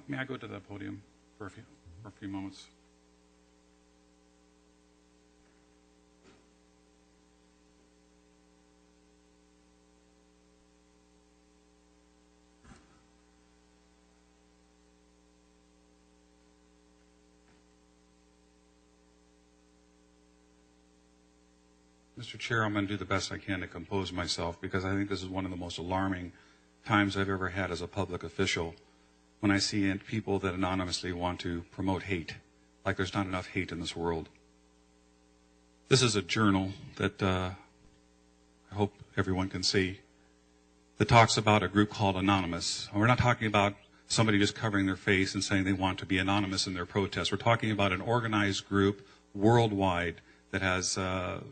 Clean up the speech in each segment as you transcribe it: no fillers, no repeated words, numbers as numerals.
May I go to the podium for a few moments? Mr. Chair, I'm going to do the best I can to compose myself because I think this is one of the most alarming times I've ever had as a public official when I see people that anonymously want to promote hate, like there's not enough hate in this world. This is a journal that I hope everyone can see that talks about a group called Anonymous. And we're not talking about somebody just covering their face and saying they want to be anonymous in their protests. We're talking about an organized group worldwide that has a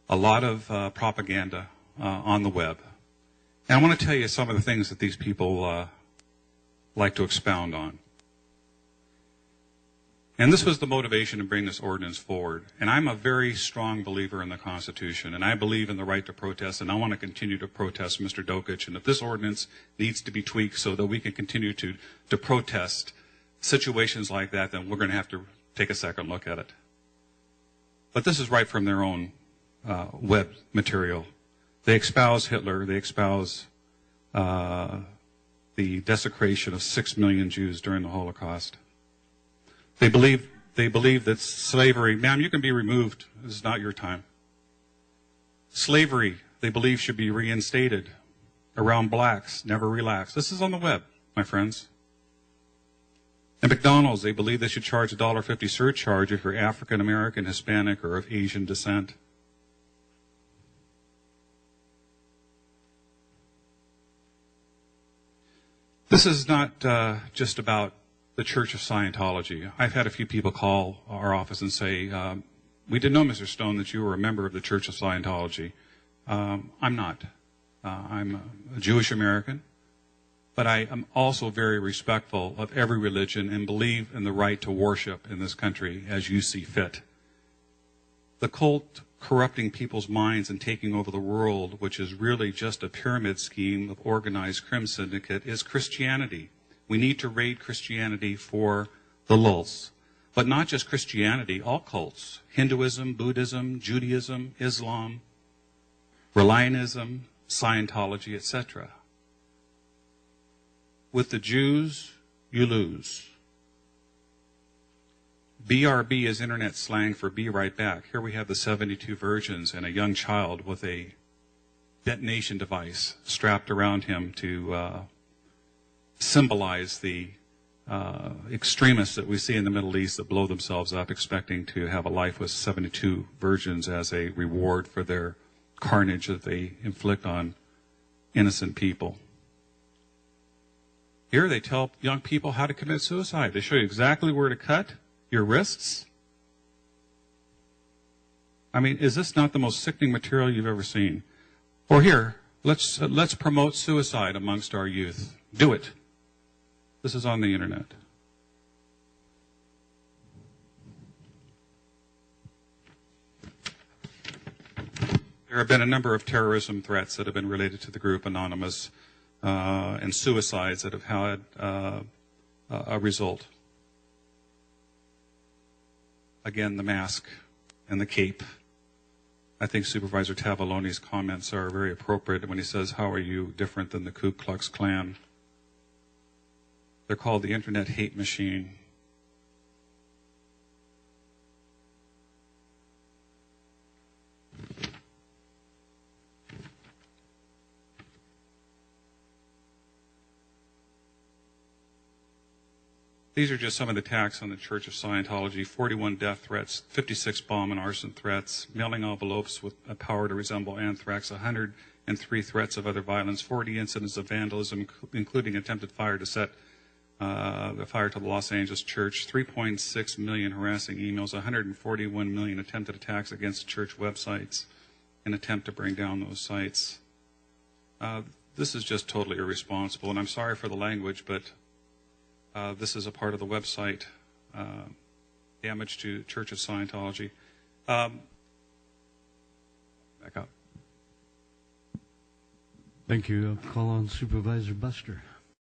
lot of propaganda on the web. And I want to tell you some of the things that these people like to expound on. And this was the motivation to bring this ordinance forward. And I'm a very strong believer in the Constitution, and I believe in the right to protest, and I want to continue to protest Mr. Dokich. And if this ordinance needs to be tweaked so that we can continue to protest situations like that, then we're going to have to take a second look at it. But this is right from their own web material. They espouse Hitler. They espouse the desecration of 6 million Jews during the Holocaust. They believe that slavery, ma'am, you can be removed. This is not your time. Slavery, they believe, should be reinstated around blacks, never relax. This is on the web, my friends. And McDonald's, they believe they should charge a $1.50 surcharge if you're African American, Hispanic, or of Asian descent. This is not just about the Church of Scientology. I've had a few people call our office and say, we didn't know, Mr. Stone, that you were a member of the Church of Scientology. I'm not. I'm a Jewish American, but I am also very respectful of every religion and believe in the right to worship in this country as you see fit. The cult corrupting people's minds and taking over the world, which is really just a pyramid scheme of organized crime syndicate, is Christianity. We need to raid Christianity for the lulz. But not just Christianity, all cults. Hinduism, Buddhism, Judaism, Islam, Relianism, Scientology, etc. With the Jews, you lose. BRB is internet slang for be right back. Here we have the 72 virgins and a young child with a detonation device strapped around him to symbolize the extremists that we see in the Middle East that blow themselves up expecting to have a life with 72 virgins as a reward for their carnage that they inflict on innocent people. Here they tell young people how to commit suicide. They show you exactly where to cut your wrists. I mean, is this not the most sickening material you've ever seen? Or here, let's promote suicide amongst our youth. Do it. This is on the internet. There have been a number of terrorism threats that have been related to the group Anonymous and suicides that have had a result. Again, the mask and the cape. I think Supervisor Tavaloni's comments are very appropriate when he says, how are you different than the Ku Klux Klan? They're called the Internet Hate Machine. These are just some of the attacks on the Church of Scientology: 41 death threats, 56 bomb and arson threats, mailing envelopes with a power to resemble anthrax, 103 threats of other violence, 40 incidents of vandalism, including attempted fire to set the fire to the Los Angeles church, 3.6 million harassing emails, 141 million attempted attacks against church websites, an attempt to bring down those sites. This is just totally irresponsible, and I'm sorry for the language, but this is a part of the website, damage to Church of Scientology. Back up. Thank you. I'll call on Supervisor Buster.